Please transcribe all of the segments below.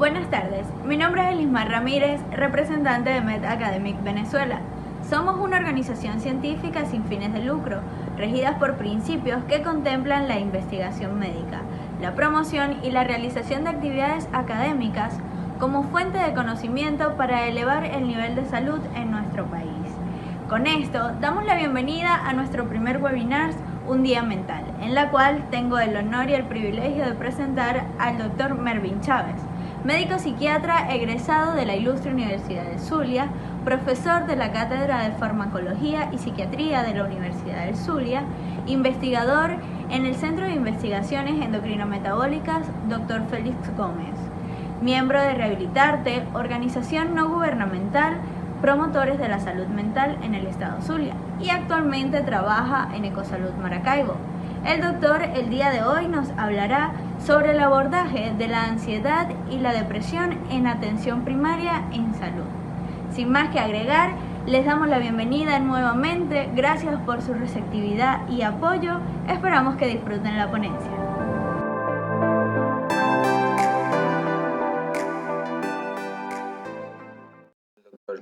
Buenas tardes, mi nombre es Elismar Ramírez, representante de Med Academic Venezuela. Somos una organización científica sin fines de lucro, regidas por principios que contemplan la investigación médica, la promoción y la realización de actividades académicas como fuente de conocimiento para elevar el nivel de salud en nuestro país. Con esto, damos la bienvenida a nuestro primer webinar, Un Día Mental, en la cual tengo el honor y el privilegio de presentar al Dr. Mervin Chávez, médico psiquiatra egresado de la Ilustre Universidad del Zulia, profesor de la Cátedra de Farmacología y Psiquiatría de la Universidad del Zulia, investigador en el Centro de Investigaciones Endocrino-Metabólicas Dr. Félix Gómez, miembro de Rehabilitarte, organización no gubernamental promotores de la salud mental en el estado Zulia, y actualmente trabaja en Ecosalud Maracaibo. El doctor el día de hoy nos hablará sobre el abordaje de la ansiedad y la depresión en atención primaria en salud. Sin más que agregar, les damos la bienvenida nuevamente, gracias por su receptividad y apoyo, esperamos que disfruten la ponencia.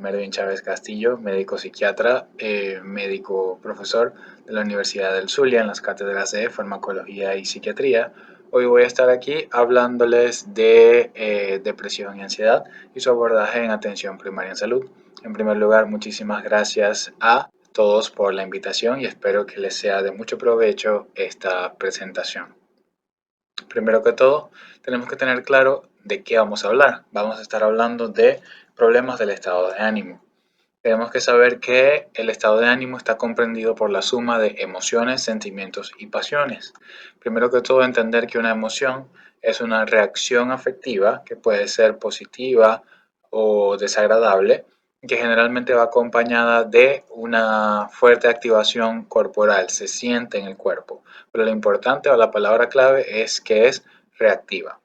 Mervin Chávez Castillo, médico psiquiatra, médico profesor de la Universidad del Zulia en las cátedras de Farmacología y Psiquiatría. Hoy voy a estar aquí hablándoles de depresión y ansiedad y su abordaje en atención primaria en salud. En primer lugar, muchísimas gracias a todos por la invitación y espero que les sea de mucho provecho esta presentación. Primero que todo, tenemos que tener claro de qué vamos a hablar. Vamos a estar hablando de problemas del estado de ánimo. Tenemos que saber que el estado de ánimo está comprendido por la suma de emociones, sentimientos y pasiones. Primero que todo, entender que una emoción es una reacción afectiva que puede ser positiva o desagradable, que generalmente va acompañada de una fuerte activación corporal, se siente en el cuerpo. Pero lo importante o la palabra clave es que es reactiva.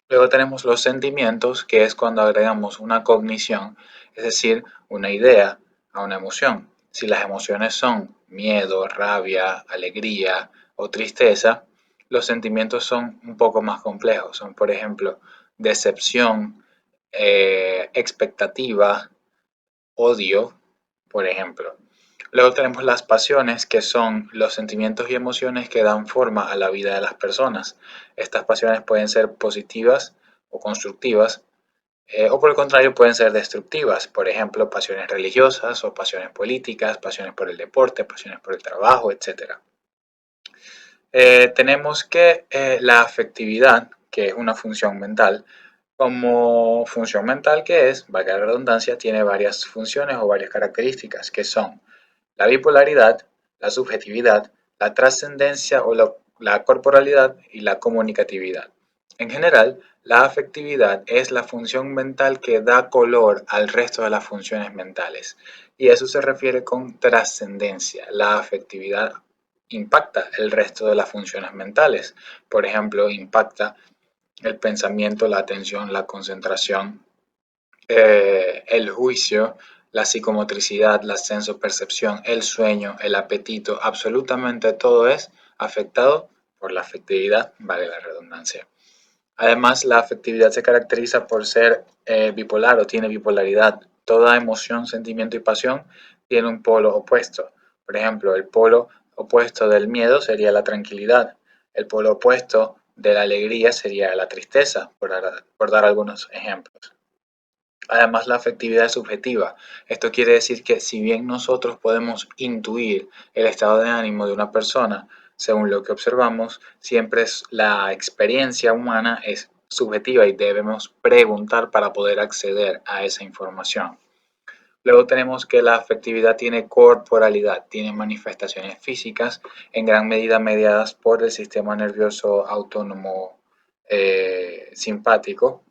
Luego tenemos los sentimientos, que es cuando agregamos una cognición, es decir, una idea a una emoción. Si las emociones son miedo, rabia, alegría o tristeza, los sentimientos son un poco más complejos. Son, por ejemplo, decepción, expectativa, odio, por ejemplo. Luego tenemos las pasiones, que son los sentimientos y emociones que dan forma a la vida de las personas. Estas pasiones pueden ser positivas o constructivas, o por el contrario pueden ser destructivas. Por ejemplo, pasiones religiosas o pasiones políticas, pasiones por el deporte, pasiones por el trabajo, etc. Tenemos que la afectividad, que es una función mental, como función mental que es, valga la redundancia, tiene varias funciones o varias características, que son la bipolaridad, la subjetividad, la trascendencia o la corporalidad y la comunicatividad. En general, la afectividad es la función mental que da color al resto de las funciones mentales, y eso se refiere con trascendencia. La afectividad impacta el resto de las funciones mentales. Por ejemplo, impacta el pensamiento, la atención, la concentración, el juicio, la psicomotricidad, la sensopercepción, el sueño, el apetito, absolutamente todo es afectado por la afectividad, vale la redundancia. Además, la afectividad se caracteriza por ser bipolar o tiene bipolaridad. Toda emoción, sentimiento y pasión tiene un polo opuesto. Por ejemplo, el polo opuesto del miedo sería la tranquilidad. El polo opuesto de la alegría sería la tristeza, por dar algunos ejemplos. Además, la afectividad es subjetiva. Esto quiere decir que si bien nosotros podemos intuir el estado de ánimo de una persona, según lo que observamos, siempre la experiencia humana es subjetiva y debemos preguntar para poder acceder a esa información. Luego tenemos que la afectividad tiene corporalidad, tiene manifestaciones físicas en gran medida mediadas por el sistema nervioso autónomo simpático.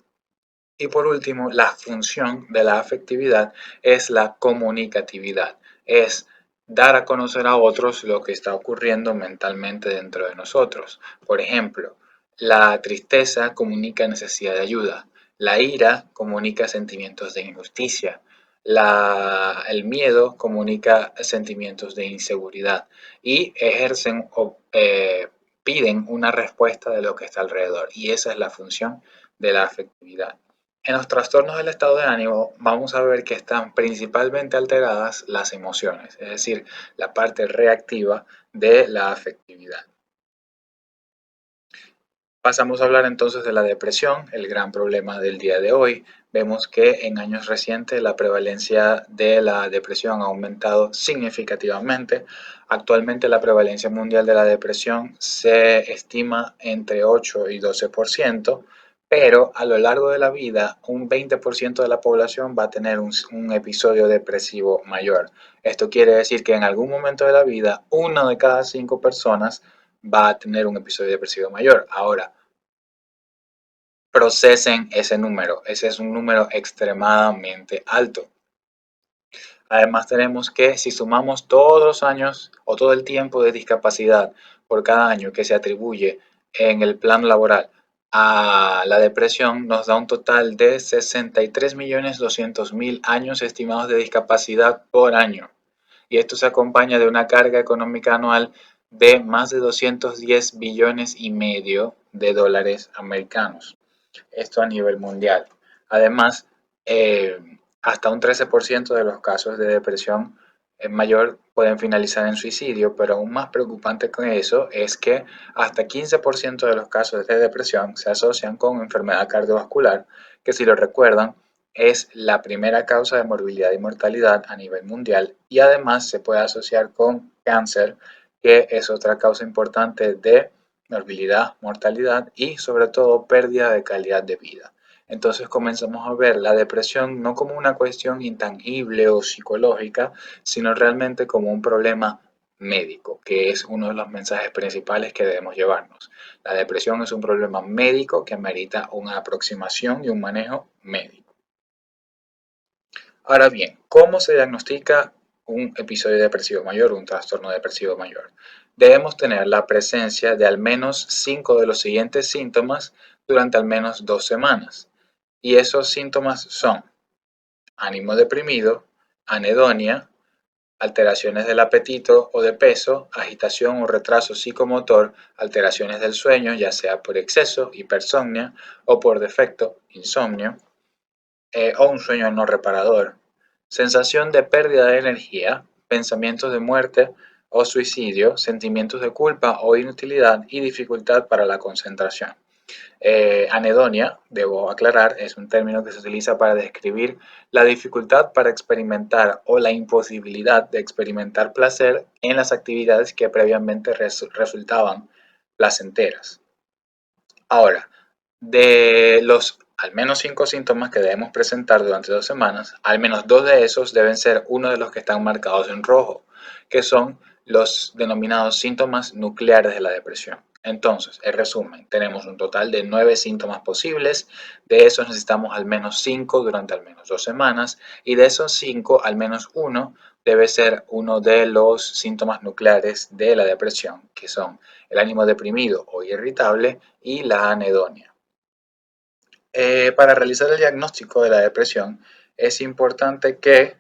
Y por último, la función de la afectividad es la comunicatividad, es dar a conocer a otros lo que está ocurriendo mentalmente dentro de nosotros. Por ejemplo, la tristeza comunica necesidad de ayuda, la ira comunica sentimientos de injusticia, el miedo comunica sentimientos de inseguridad y ejercen o piden una respuesta de lo que está alrededor. Y esa es la función de la afectividad. En los trastornos del estado de ánimo vamos a ver que están principalmente alteradas las emociones, es decir, la parte reactiva de la afectividad. Pasamos a hablar entonces de la depresión, el gran problema del día de hoy. Vemos que en años recientes la prevalencia de la depresión ha aumentado significativamente. Actualmente la prevalencia mundial de la depresión se estima entre 8 y 12%, pero a lo largo de la vida un 20% de la población va a tener un episodio depresivo mayor. Esto quiere decir que en algún momento de la vida, una de cada 5 personas va a tener un episodio depresivo mayor. Ahora, procesen ese número. Ese es un número extremadamente alto. Además tenemos que si sumamos todos los años o todo el tiempo de discapacidad por cada año que se atribuye en el plano laboral a la depresión, nos da un total de 63.200.000 años estimados de discapacidad por año. Y esto se acompaña de una carga económica anual de más de 210 billones y medio de dólares americanos. Esto a nivel mundial. Además, eh, hasta un 13% de los casos de depresión mayor pueden finalizar en suicidio, pero aún más preocupante que eso es que hasta 15% de los casos de depresión se asocian con enfermedad cardiovascular, que si lo recuerdan es la primera causa de morbilidad y mortalidad a nivel mundial y además se puede asociar con cáncer, que es otra causa importante de morbilidad, mortalidad y sobre todo pérdida de calidad de vida. Entonces comenzamos a ver la depresión no como una cuestión intangible o psicológica, sino realmente como un problema médico, que es uno de los mensajes principales que debemos llevarnos. La depresión es un problema médico que amerita una aproximación y un manejo médico. Ahora bien, ¿cómo se diagnostica un episodio depresivo mayor o un trastorno depresivo mayor? Debemos tener la presencia de al menos 5 de los siguientes síntomas durante al menos 2 semanas. Y esos síntomas son ánimo deprimido, anedonia, alteraciones del apetito o de peso, agitación o retraso psicomotor, alteraciones del sueño, ya sea por exceso, hipersomnia, o por defecto, insomnio, o un sueño no reparador, sensación de pérdida de energía, pensamientos de muerte o suicidio, sentimientos de culpa o inutilidad y dificultad para la concentración. Anedonia, debo aclarar, es un término que se utiliza para describir la dificultad para experimentar o la imposibilidad de experimentar placer en las actividades que previamente resultaban placenteras. Ahora, de los al menos 5 síntomas que debemos presentar durante 2 semanas, al menos 2 de esos deben ser uno de los que están marcados en rojo, que son los denominados síntomas nucleares de la depresión. Entonces, en resumen, tenemos un total de 9 síntomas posibles, de esos necesitamos al menos 5 durante al menos 2 semanas, y de esos 5, al menos uno debe ser uno de los síntomas nucleares de la depresión, que son el ánimo deprimido o irritable y la anedonia. Para realizar el diagnóstico de la depresión es importante que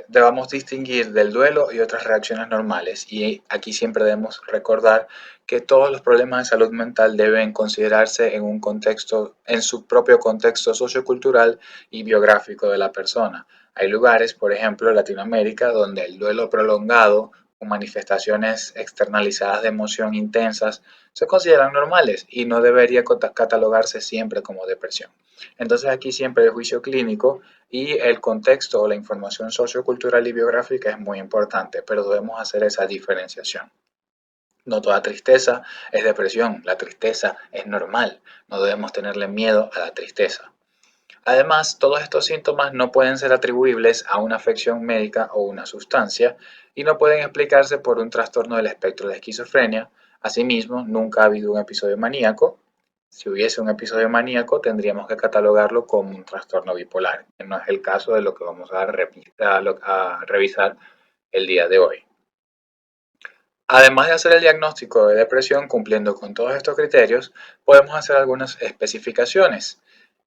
debamos distinguir del duelo y otras reacciones normales. Y aquí siempre debemos recordar que todos los problemas de salud mental deben considerarse en un contexto, en su propio contexto sociocultural y biográfico de la persona. Hay lugares, por ejemplo, en Latinoamérica, donde el duelo prolongado con manifestaciones externalizadas de emoción intensas se consideran normales y no debería catalogarse siempre como depresión. Entonces aquí siempre el juicio clínico y el contexto o la información sociocultural y biográfica es muy importante, pero debemos hacer esa diferenciación. No toda tristeza es depresión, la tristeza es normal, no debemos tenerle miedo a la tristeza. Además, todos estos síntomas no pueden ser atribuibles a una afección médica o una sustancia y no pueden explicarse por un trastorno del espectro de esquizofrenia. Asimismo, nunca ha habido un episodio maníaco. Si hubiese un episodio maníaco, tendríamos que catalogarlo como un trastorno bipolar, que no es el caso de lo que vamos a revisar el día de hoy. Además de hacer el diagnóstico de depresión cumpliendo con todos estos criterios, podemos hacer algunas especificaciones.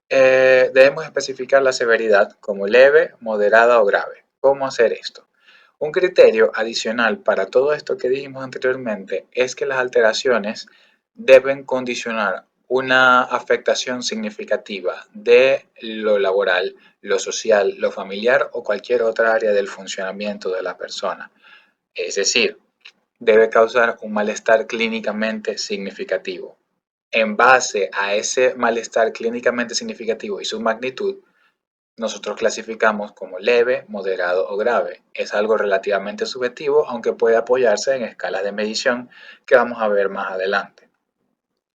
Debemos especificar la severidad como leve, moderada o grave. ¿Cómo hacer esto? Un criterio adicional para todo esto que dijimos anteriormente es que las alteraciones deben condicionar una afectación significativa de lo laboral, lo social, lo familiar o cualquier otra área del funcionamiento de la persona. Es decir, debe causar un malestar clínicamente significativo. En base a ese malestar clínicamente significativo y su magnitud, nosotros clasificamos como leve, moderado o grave. Es algo relativamente subjetivo, aunque puede apoyarse en escalas de medición que vamos a ver más adelante.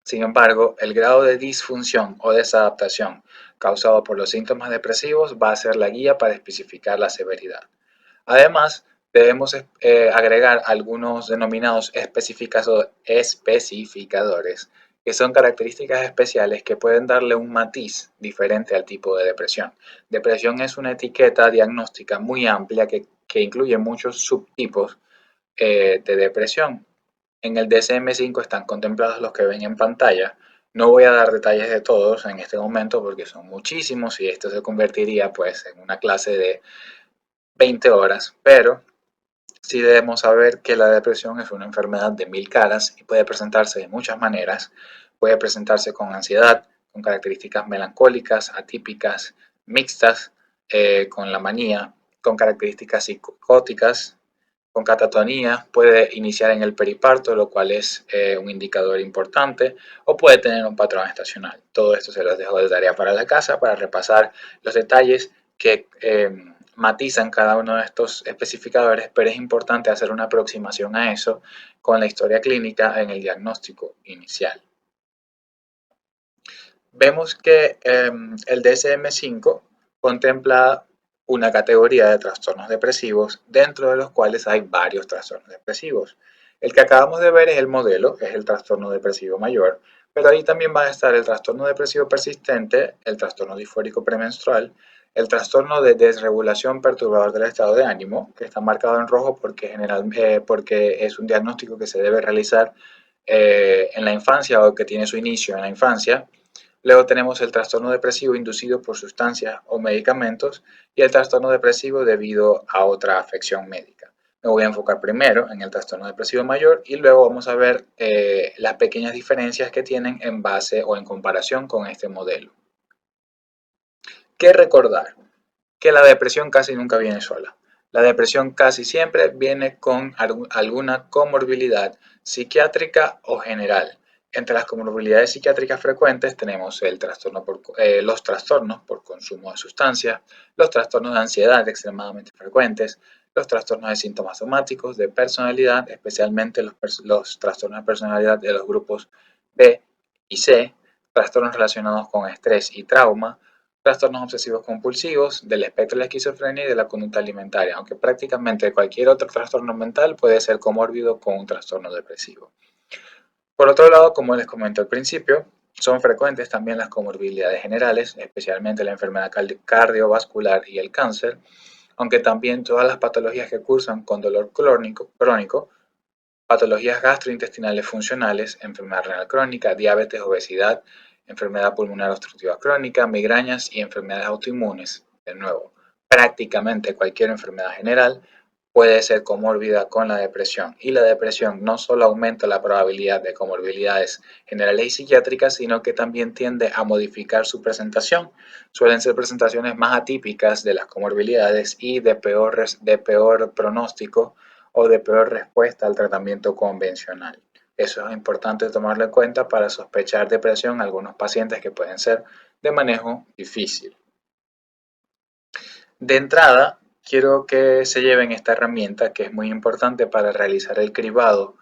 Sin embargo, el grado de disfunción o desadaptación causado por los síntomas depresivos va a ser la guía para especificar la severidad. Además, debemos agregar algunos denominados especificadores, que son características especiales que pueden darle un matiz diferente al tipo de depresión. Depresión es una etiqueta diagnóstica muy amplia que incluye muchos subtipos de depresión. En el DSM-5 están contemplados los que ven en pantalla. No voy a dar detalles de todos en este momento porque son muchísimos y esto se convertiría pues en una clase de 20 horas, pero sí debemos saber que la depresión es una enfermedad de mil caras y puede presentarse de muchas maneras. Puede presentarse con ansiedad, con características melancólicas, atípicas, mixtas, con la manía, con características psicóticas, con catatonía, puede iniciar en el periparto, lo cual es un indicador importante, o puede tener un patrón estacional. Todo esto se los dejo de tarea para la casa, para repasar los detalles que matizan cada uno de estos especificadores, pero es importante hacer una aproximación a eso con la historia clínica en el diagnóstico inicial. Vemos que el DSM-5 contempla una categoría de trastornos depresivos, dentro de los cuales hay varios trastornos depresivos. El que acabamos de ver es el modelo, es el trastorno depresivo mayor, pero ahí también va a estar el trastorno depresivo persistente, el trastorno disfórico premenstrual, el trastorno de desregulación perturbador del estado de ánimo, que está marcado en rojo porque es un diagnóstico que se debe realizar en la infancia o que tiene su inicio en la infancia. Luego tenemos el trastorno depresivo inducido por sustancias o medicamentos y el trastorno depresivo debido a otra afección médica. Me voy a enfocar primero en el trastorno depresivo mayor y luego vamos a ver las pequeñas diferencias que tienen en base o en comparación con este modelo. ¿Qué recordar? Que la depresión casi nunca viene sola. La depresión casi siempre viene con alguna comorbilidad psiquiátrica o general. Entre las comorbilidades psiquiátricas frecuentes tenemos los trastornos por consumo de sustancias, los trastornos de ansiedad extremadamente frecuentes, los trastornos de síntomas somáticos, de personalidad, especialmente los trastornos de personalidad de los grupos B y C, trastornos relacionados con estrés y trauma, trastornos obsesivos compulsivos, del espectro de la esquizofrenia y de la conducta alimentaria, aunque prácticamente cualquier otro trastorno mental puede ser comórbido con un trastorno depresivo. Por otro lado, como les comenté al principio, son frecuentes también las comorbilidades generales, especialmente la enfermedad cardiovascular y el cáncer, aunque también todas las patologías que cursan con dolor crónico, patologías gastrointestinales funcionales, enfermedad renal crónica, diabetes, obesidad, enfermedad pulmonar obstructiva crónica, migrañas y enfermedades autoinmunes. De nuevo, prácticamente cualquier enfermedad general puede ser comórbida con la depresión. Y la depresión no solo aumenta la probabilidad de comorbilidades generales y psiquiátricas, sino que también tiende a modificar su presentación. Suelen ser presentaciones más atípicas de las comorbilidades y de peor pronóstico o de peor respuesta al tratamiento convencional. Eso es importante tomarlo en cuenta para sospechar depresión en algunos pacientes que pueden ser de manejo difícil. De entrada, quiero que se lleven esta herramienta que es muy importante para realizar el cribado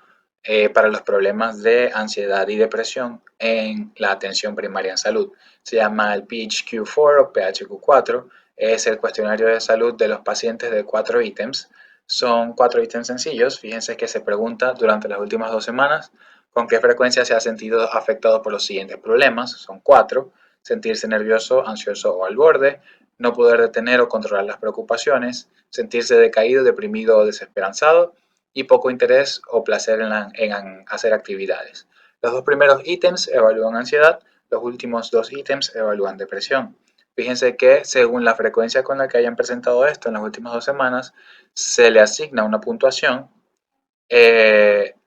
para los problemas de ansiedad y depresión en la atención primaria en salud. Se llama el PHQ-4 o PHQ-4. Es el cuestionario de salud de los pacientes de 4 ítems. Son 4 ítems sencillos. Fíjense que se pregunta durante las últimas 2 semanas con qué frecuencia se ha sentido afectado por los siguientes problemas. Son 4. Sentirse nervioso, ansioso o al borde, no poder detener o controlar las preocupaciones, sentirse decaído, deprimido o desesperanzado y poco interés o placer en hacer actividades. Los 2 primeros ítems evalúan ansiedad, los últimos 2 ítems evalúan depresión. Fíjense que según la frecuencia con la que hayan presentado esto en las últimas 2 semanas, se le asigna una puntuación.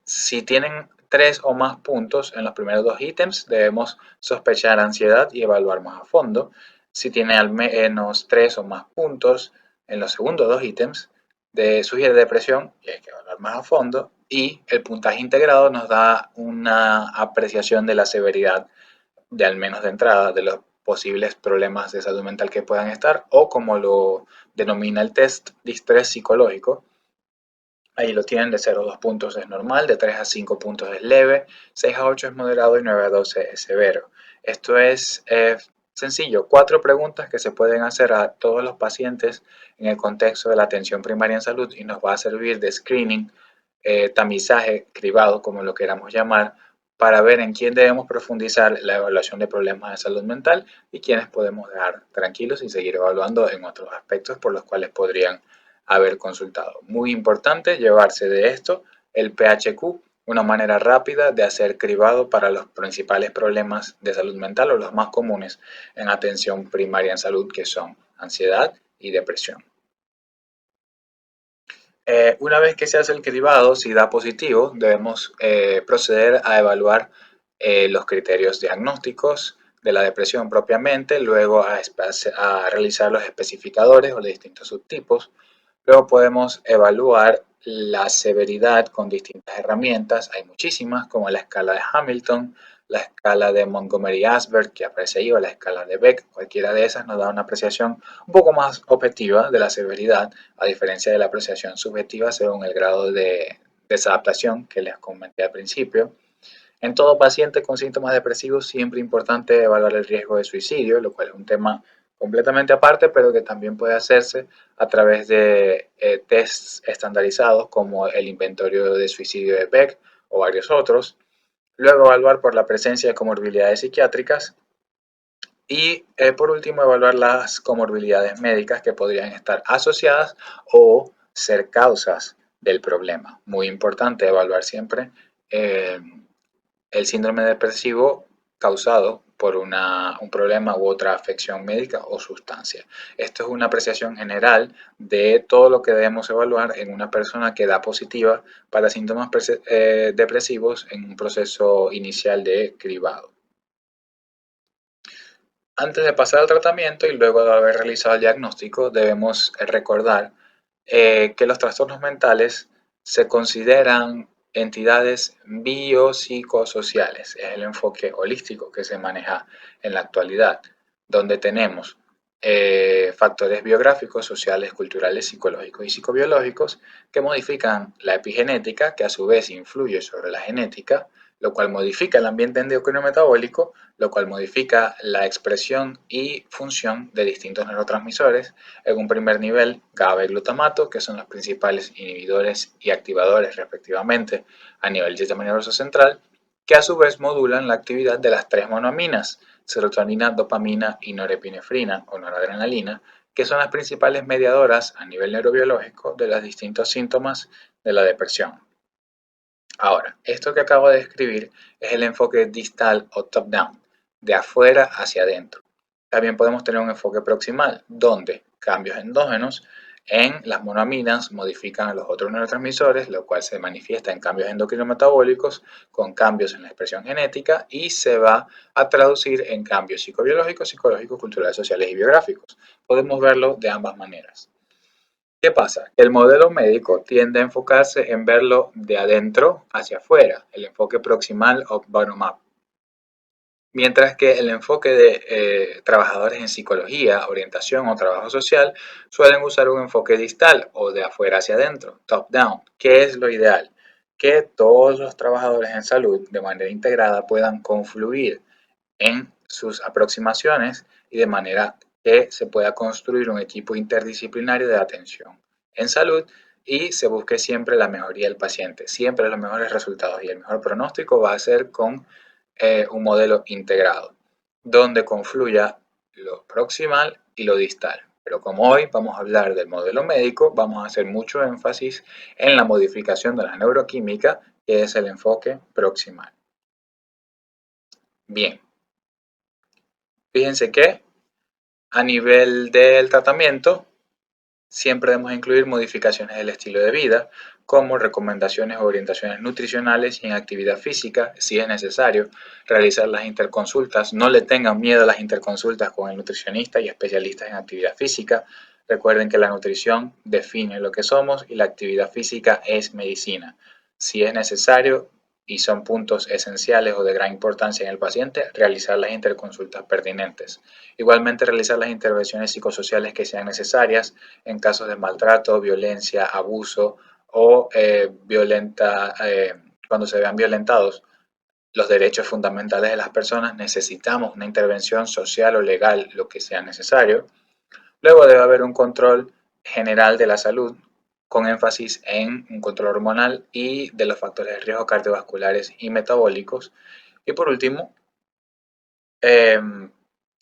Si tienen 3 o más puntos en los primeros 2 ítems, debemos sospechar ansiedad y evaluar más a fondo. Si tiene al menos 3 o más puntos en los segundos 2 ítems, sugiere depresión y hay que evaluar más a fondo. Y el puntaje integrado nos da una apreciación de la severidad, de al menos de entrada, de los posibles problemas de salud mental que puedan estar, o como lo denomina el test, distrés psicológico. Ahí lo tienen: de 0 a 2 puntos es normal, de 3 a 5 puntos es leve, 6 a 8 es moderado y 9 a 12 es severo. Esto es sencillo, 4 preguntas que se pueden hacer a todos los pacientes en el contexto de la atención primaria en salud y nos va a servir de screening, tamizaje, cribado, como lo queramos llamar, para ver en quién debemos profundizar la evaluación de problemas de salud mental y quiénes podemos dejar tranquilos y seguir evaluando en otros aspectos por los cuales podrían haber consultado. Muy importante llevarse de esto el PHQ, una manera rápida de hacer cribado para los principales problemas de salud mental o los más comunes en atención primaria en salud, que son ansiedad y depresión. Una vez que se hace el cribado, si da positivo, debemos proceder a evaluar los criterios diagnósticos de la depresión propiamente, luego a realizar los especificadores o los distintos subtipos. Luego podemos evaluar la severidad con distintas herramientas, hay muchísimas, como la escala de Hamilton, la escala de Montgomery-Åsberg que aparece ahí, o la escala de Beck. Cualquiera de esas nos da una apreciación un poco más objetiva de la severidad, a diferencia de la apreciación subjetiva según el grado de desadaptación que les comenté al principio. En todo paciente con síntomas depresivos siempre es importante evaluar el riesgo de suicidio, lo cual es un tema completamente aparte, pero que también puede hacerse a través de tests estandarizados como el inventario de suicidio de Beck o varios otros. Luego evaluar por la presencia de comorbilidades psiquiátricas y por último evaluar las comorbilidades médicas que podrían estar asociadas o ser causas del problema. Muy importante evaluar siempre eh, el síndrome depresivo causado por un problema u otra afección médica o sustancia. Esto es una apreciación general de todo lo que debemos evaluar en una persona que da positiva para síntomas depresivos en un proceso inicial de cribado. Antes de pasar al tratamiento y luego de haber realizado el diagnóstico, debemos recordar que los trastornos mentales se consideran entidades biopsicosociales. Es el enfoque holístico que se maneja en la actualidad, donde tenemos factores biográficos, sociales, culturales, psicológicos y psicobiológicos que modifican la epigenética, que a su vez influye sobre la genética, lo cual modifica el ambiente endocrino-metabólico, lo cual modifica la expresión y función de distintos neurotransmisores. En un primer nivel, GABA y glutamato, que son los principales inhibidores y activadores respectivamente a nivel del sistema nervioso central, que a su vez modulan la actividad de las 3 monoaminas, serotonina, dopamina y norepinefrina o noradrenalina, que son las principales mediadoras a nivel neurobiológico de los distintos síntomas de la depresión. Ahora, esto que acabo de describir es el enfoque distal o top-down, de afuera hacia adentro. También podemos tener un enfoque proximal, donde cambios endógenos en las monoaminas modifican a los otros neurotransmisores, lo cual se manifiesta en cambios endocrinometabólicos con cambios en la expresión genética y se va a traducir en cambios psicobiológicos, psicológicos, culturales, sociales y biográficos. Podemos verlo de ambas maneras. ¿Qué pasa? El modelo médico tiende a enfocarse en verlo de adentro hacia afuera, el enfoque proximal o bottom-up. Mientras que el enfoque de trabajadores en psicología, orientación o trabajo social suelen usar un enfoque distal o de afuera hacia adentro, top-down. ¿Qué es lo ideal? Que todos los trabajadores en salud de manera integrada puedan confluir en sus aproximaciones y de manera que se pueda construir un equipo interdisciplinario de atención en salud y se busque siempre la mejoría del paciente, siempre los mejores resultados y el mejor pronóstico va a ser con un modelo integrado, donde confluya lo proximal y lo distal. Pero como hoy vamos a hablar del modelo médico, vamos a hacer mucho énfasis en la modificación de la neuroquímica, que es el enfoque proximal. Bien, fíjense que a nivel del tratamiento, siempre debemos incluir modificaciones del estilo de vida, como recomendaciones o orientaciones nutricionales y en actividad física, si es necesario, realizar las interconsultas. No le tengan miedo a las interconsultas con el nutricionista y especialistas en actividad física. Recuerden que la nutrición define lo que somos y la actividad física es medicina. Si es necesario y son puntos esenciales o de gran importancia en el paciente, realizar las interconsultas pertinentes. Igualmente, realizar las intervenciones psicosociales que sean necesarias en casos de maltrato, violencia, abuso o cuando se vean violentados los derechos fundamentales de las personas, necesitamos una intervención social o legal, lo que sea necesario. Luego debe haber un control general de la salud, con énfasis en un control hormonal y de los factores de riesgo cardiovasculares y metabólicos. Y por último, eh,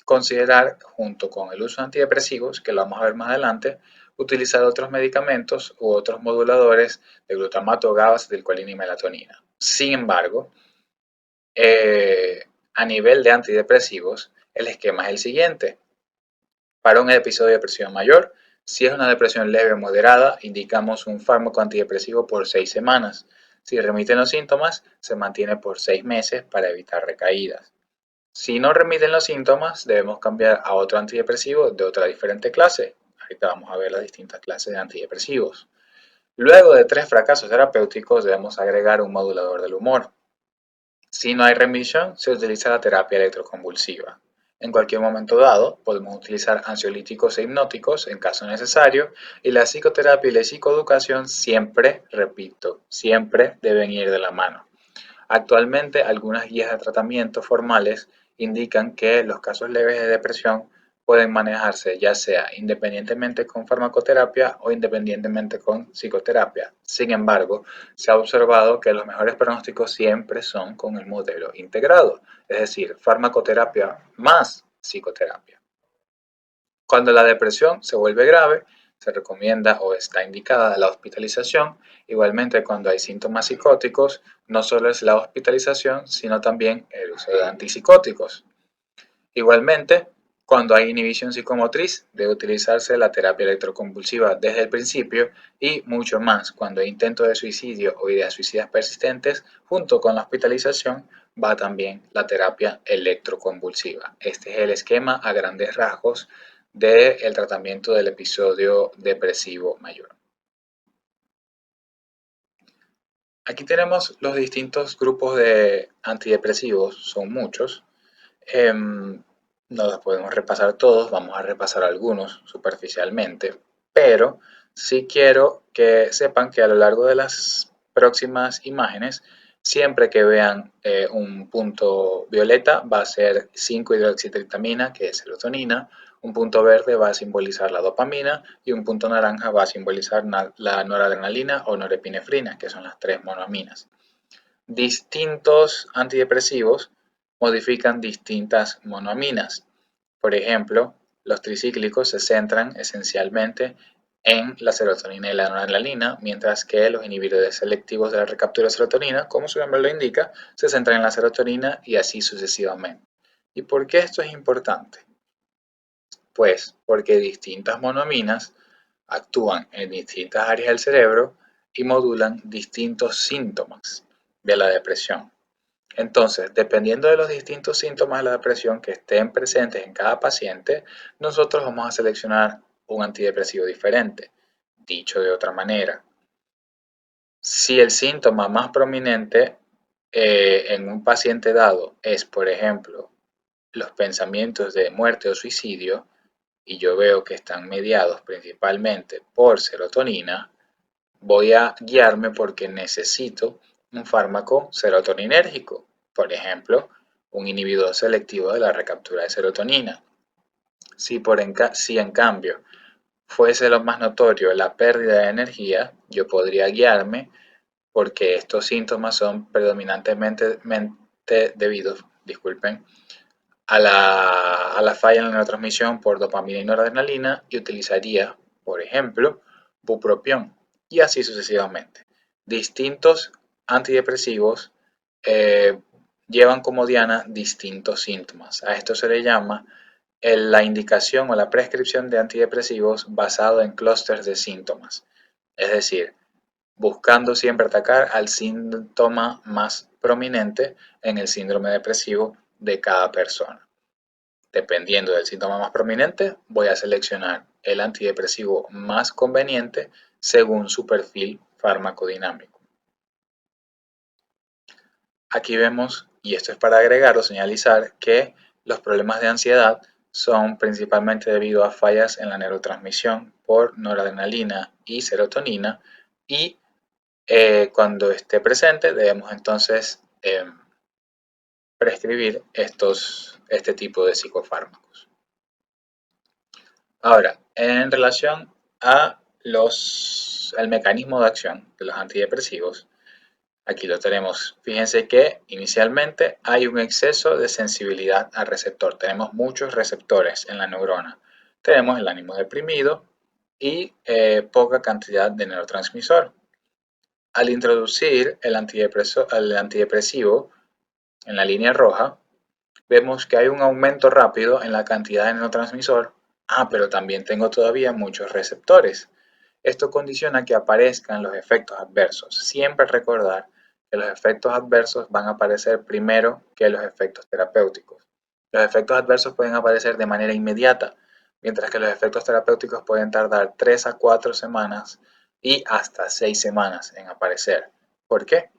considerar, junto con el uso de antidepresivos, que lo vamos a ver más adelante, utilizar otros medicamentos u otros moduladores de glutamato, GABA, acetilcolina y melatonina. Sin embargo, a nivel de antidepresivos, el esquema es el siguiente. Para un episodio de depresión mayor, si es una depresión leve o moderada, indicamos un fármaco antidepresivo por 6 semanas. Si remiten los síntomas, se mantiene por 6 meses para evitar recaídas. Si no remiten los síntomas, debemos cambiar a otro antidepresivo de otra diferente clase. Ahorita vamos a ver las distintas clases de antidepresivos. Luego de 3 fracasos terapéuticos, debemos agregar un modulador del humor. Si no hay remisión, se utiliza la terapia electroconvulsiva. En cualquier momento dado, podemos utilizar ansiolíticos e hipnóticos en caso necesario, y la psicoterapia y la psicoeducación siempre, repito, siempre deben ir de la mano. Actualmente, algunas guías de tratamiento formales indican que los casos leves de depresión pueden manejarse ya sea independientemente con farmacoterapia o independientemente con psicoterapia. Sin embargo, se ha observado que los mejores pronósticos siempre son con el modelo integrado, es decir, farmacoterapia más psicoterapia. Cuando la depresión se vuelve grave, se recomienda o está indicada la hospitalización. Igualmente, cuando hay síntomas psicóticos, no solo es la hospitalización, sino también el uso de antipsicóticos. Igualmente, cuando hay inhibición psicomotriz, debe utilizarse la terapia electroconvulsiva desde el principio y mucho más cuando hay intento de suicidio o ideas suicidas persistentes, junto con la hospitalización va también la terapia electroconvulsiva. Este es el esquema a grandes rasgos del tratamiento del episodio depresivo mayor. Aquí tenemos los distintos grupos de antidepresivos, son muchos. No los podemos repasar todos, vamos a repasar algunos superficialmente, pero sí quiero que sepan que a lo largo de las próximas imágenes, siempre que vean un punto violeta va a ser 5-hidroxitriptamina, que es serotonina, un punto verde va a simbolizar la dopamina y un punto naranja va a simbolizar la noradrenalina o norepinefrina, que son las 3 monoaminas. Distintos antidepresivos modifican distintas monoaminas. Por ejemplo, los tricíclicos se centran esencialmente en la serotonina y la noradrenalina, mientras que los inhibidores selectivos de la recaptura de serotonina, como su nombre lo indica, se centran en la serotonina y así sucesivamente. ¿Y por qué esto es importante? Pues porque distintas monoaminas actúan en distintas áreas del cerebro y modulan distintos síntomas de la depresión. Entonces, dependiendo de los distintos síntomas de la depresión que estén presentes en cada paciente, nosotros vamos a seleccionar un antidepresivo diferente. Dicho de otra manera, si el síntoma más prominente en un paciente dado es, por ejemplo, los pensamientos de muerte o suicidio, y yo veo que están mediados principalmente por serotonina, voy a guiarme porque necesito un fármaco serotoninérgico, por ejemplo, un inhibidor selectivo de la recaptura de serotonina. Si en cambio fuese lo más notorio la pérdida de energía, yo podría guiarme porque estos síntomas son predominantemente debidos, a la falla en la neurotransmisión por dopamina y noradrenalina y utilizaría, por ejemplo, bupropión y así sucesivamente. Distintos antidepresivos llevan como diana distintos síntomas. A esto se le llama la indicación o la prescripción de antidepresivos basado en clústeres de síntomas. Es decir, buscando siempre atacar al síntoma más prominente en el síndrome depresivo de cada persona. Dependiendo del síntoma más prominente, voy a seleccionar el antidepresivo más conveniente según su perfil farmacodinámico. Aquí vemos, y esto es para agregar o señalizar, que los problemas de ansiedad son principalmente debido a fallas en la neurotransmisión por noradrenalina y serotonina, y cuando esté presente debemos entonces prescribir este tipo de psicofármacos. Ahora, en relación al mecanismo de acción de los antidepresivos, aquí lo tenemos. Fíjense que inicialmente hay un exceso de sensibilidad al receptor. Tenemos muchos receptores en la neurona. Tenemos el ánimo deprimido y poca cantidad de neurotransmisor. Al introducir el antidepresivo en la línea roja, vemos que hay un aumento rápido en la cantidad de neurotransmisor. Pero también tengo todavía muchos receptores. Esto condiciona que aparezcan los efectos adversos. Siempre recordar que los efectos adversos van a aparecer primero que los efectos terapéuticos. Los efectos adversos pueden aparecer de manera inmediata, mientras que los efectos terapéuticos pueden tardar 3 a 4 semanas y hasta 6 semanas en aparecer. ¿Por qué?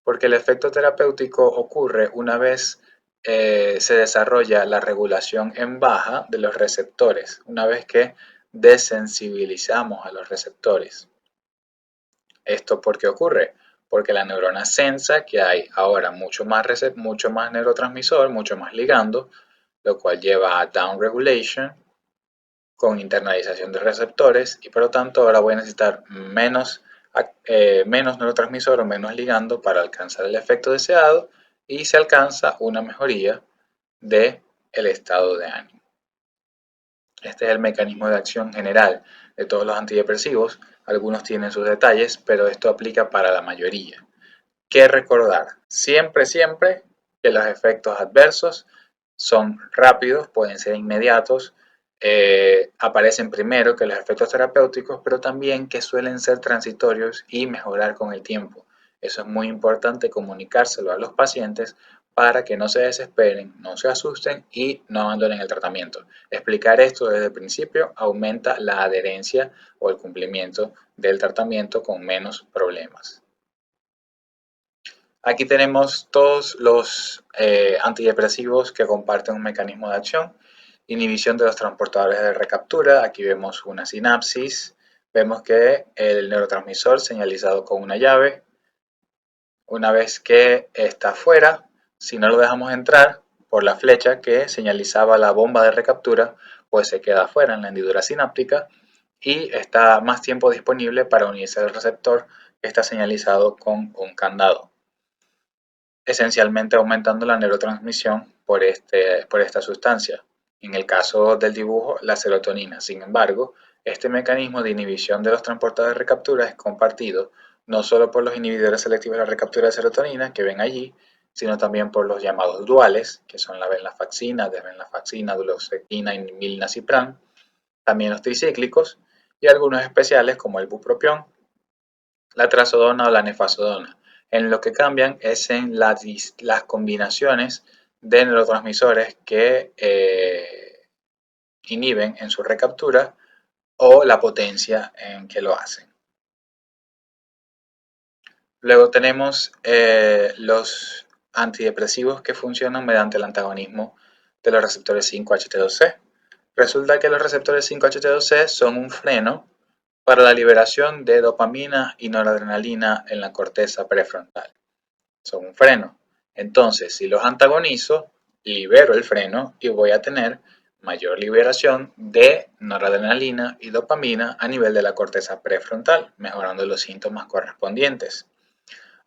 Porque el efecto terapéutico ocurre una vez se desarrolla la regulación en baja de los receptores, una vez que desensibilizamos a los receptores. ¿Esto por qué ocurre? Porque la neurona sensa que hay ahora mucho más neurotransmisor, mucho más ligando, lo cual lleva a downregulation con internalización de receptores, y por lo tanto ahora voy a necesitar menos neurotransmisor o menos ligando para alcanzar el efecto deseado, y se alcanza una mejoría del estado de ánimo. Este es el mecanismo de acción general de todos los antidepresivos. Algunos tienen sus detalles, pero esto aplica para la mayoría. ¿Qué recordar? Siempre que los efectos adversos son rápidos, pueden ser inmediatos, aparecen primero que los efectos terapéuticos, pero también que suelen ser transitorios y mejorar con el tiempo. Eso es muy importante comunicárselo a los pacientes para que no se desesperen, no se asusten y no abandonen el tratamiento. Explicar esto desde el principio aumenta la adherencia o el cumplimiento del tratamiento con menos problemas. Aquí tenemos todos los antidepresivos que comparten un mecanismo de acción. Inhibición de los transportadores de recaptura. Aquí vemos una sinapsis. Vemos que el neurotransmisor señalizado con una llave, una vez que está fuera, si no lo dejamos entrar por la flecha que señalizaba la bomba de recaptura, pues se queda fuera en la hendidura sináptica y está más tiempo disponible para unirse al receptor que está señalizado con un candado, esencialmente aumentando la neurotransmisión por esta sustancia. En el caso del dibujo, la serotonina. Sin embargo, este mecanismo de inhibición de los transportadores de recaptura es compartido no solo por los inhibidores selectivos de la recaptura de serotonina que ven allí, sino también por los llamados duales, que son la venlafaxina, desvenlafaxina, duloxetina y milnacipran, también los tricíclicos, y algunos especiales como el bupropión, la trazodona o la nefazodona. En lo que cambian es en las combinaciones de neurotransmisores que inhiben en su recaptura o la potencia en que lo hacen. Luego tenemos los antidepresivos que funcionan mediante el antagonismo de los receptores 5-HT2C. Resulta que los receptores 5-HT2C son un freno para la liberación de dopamina y noradrenalina en la corteza prefrontal. Son un freno. Entonces, si los antagonizo, libero el freno y voy a tener mayor liberación de noradrenalina y dopamina a nivel de la corteza prefrontal, mejorando los síntomas correspondientes.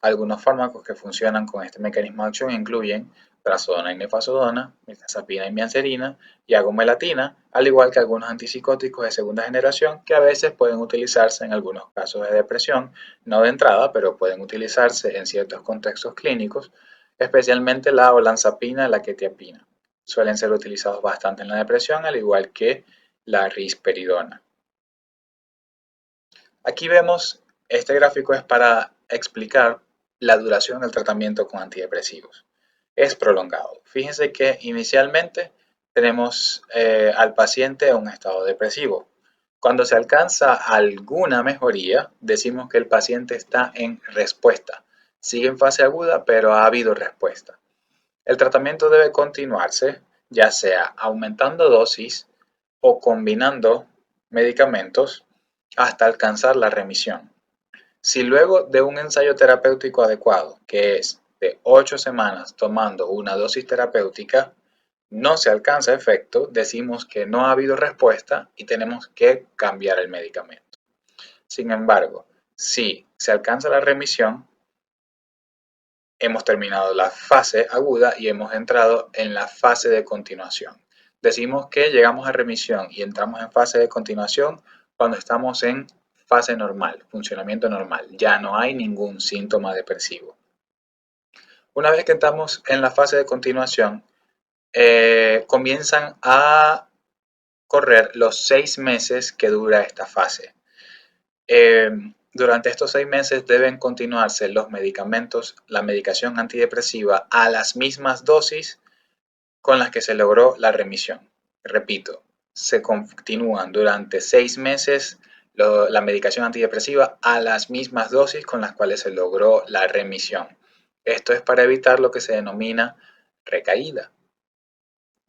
Algunos fármacos que funcionan con este mecanismo de acción incluyen trazodona y nefazodona, mirtazapina y mianserina y agomelatina, al igual que algunos antipsicóticos de segunda generación que a veces pueden utilizarse en algunos casos de depresión, no de entrada, pero pueden utilizarse en ciertos contextos clínicos, especialmente la olanzapina y la quetiapina. Suelen ser utilizados bastante en la depresión, al igual que la risperidona. Aquí vemos Este gráfico es para explicar la duración del tratamiento con antidepresivos. Es prolongado. Fíjense que inicialmente tenemos al paciente en un estado depresivo. Cuando se alcanza alguna mejoría, decimos que el paciente está en respuesta. Sigue en fase aguda, pero ha habido respuesta. El tratamiento debe continuarse, ya sea aumentando dosis o combinando medicamentos hasta alcanzar la remisión. Si luego de un ensayo terapéutico adecuado, que es de 8 semanas tomando una dosis terapéutica, no se alcanza efecto, decimos que no ha habido respuesta y tenemos que cambiar el medicamento. Sin embargo, si se alcanza la remisión, hemos terminado la fase aguda y hemos entrado en la fase de continuación. Decimos que llegamos a remisión y entramos en fase de continuación cuando estamos en fase normal, funcionamiento normal. Ya no hay ningún síntoma depresivo. Una vez que estamos en la fase de continuación, comienzan a correr los 6 meses que dura esta fase. Durante estos 6 meses deben continuarse los medicamentos, la medicación antidepresiva a las mismas dosis con las que se logró la remisión. Repito, se continúan durante 6 meses la medicación antidepresiva a las mismas dosis con las cuales se logró la remisión. Esto es para evitar lo que se denomina recaída.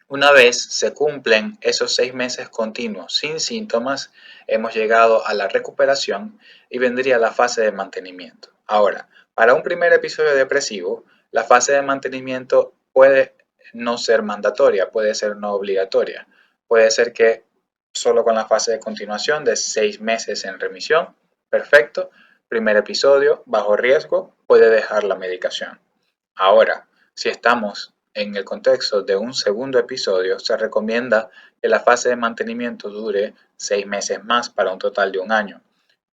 Una vez se cumplen esos 6 meses continuos sin síntomas, hemos llegado a la recuperación y vendría la fase de mantenimiento. Ahora, para un primer episodio depresivo, la fase de mantenimiento puede no ser mandatoria, puede ser no obligatoria. Puede ser que solo con la fase de continuación de 6 meses en remisión, perfecto, primer episodio, bajo riesgo, puede dejar la medicación. Ahora, si estamos en el contexto de un segundo episodio, se recomienda que la fase de mantenimiento dure 6 meses más para un total de un año.